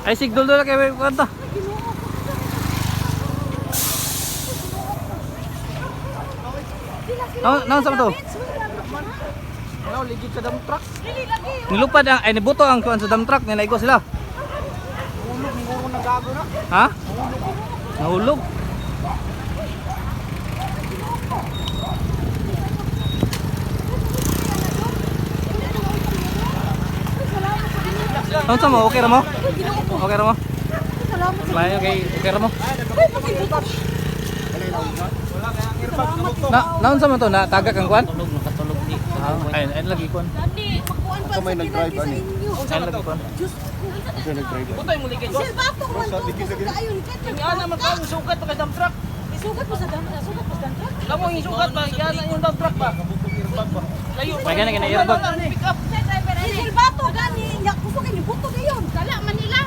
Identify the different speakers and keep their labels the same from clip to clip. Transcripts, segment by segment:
Speaker 1: Ay sigdol doon kay kanta. Nang sa to?
Speaker 2: Ano, legit sa dump truck.
Speaker 1: Nilupad ang ay nibuto ang kuan sa dump truck nilaigo sila.
Speaker 2: Hulog, siguro nagago na.
Speaker 1: Ha? Nahulog. Ano sa mo? Okay ra mo? Okay ra mo? Layo kay okay ra mo? Naon sa mo to na tagak ang kuan?
Speaker 2: Nakatulog di.
Speaker 1: Ay lagi kuan.
Speaker 3: Ito may nag-drive ani.
Speaker 1: Ay lagi kuan.
Speaker 3: Ito nag-drive.
Speaker 2: Putay mo ligid.
Speaker 4: Silbato ko man to. Kayon ket.
Speaker 2: Yan naman ka sugat pa kay dump truck.
Speaker 4: Isugat mo sa dam, sugat mo sa dam.
Speaker 2: Kamo yung sugat ba? Yan yung dump truck ba? Layo.
Speaker 1: May gani kina airbag.
Speaker 2: Pick up.
Speaker 4: Silbato gani, yak ko kay buto kayon. Dala Manila.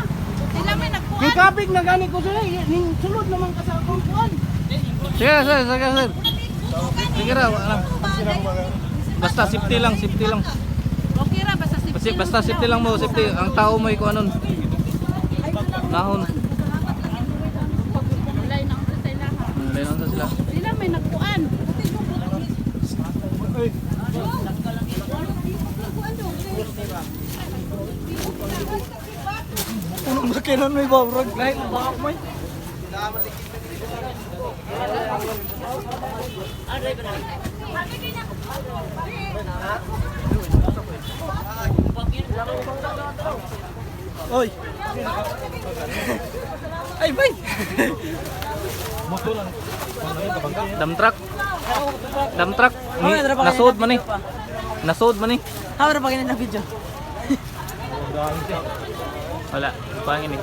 Speaker 4: Sila may nagkuan.
Speaker 2: Yung kapig na gani ko sila, ning sulod naman ka sa kuan.
Speaker 1: Sige, sir. Sige ra, wala. Basta safety lang.
Speaker 4: Okay ra basta si.
Speaker 1: Basta safety lang mo, safety. Ang tao mo iko anon. Nahon.
Speaker 4: Walay na ang sila ha.
Speaker 1: Lain sa sila.
Speaker 4: Sila may nagkuan.
Speaker 2: Puno makinan may bawrag. Lahi mo ba ako may? Oy. Ay, bay.
Speaker 1: Dump truck. Nasud man eh. Nasud man eh.
Speaker 2: Hawa na pa ganyan na video.
Speaker 1: Wala, pangin eh.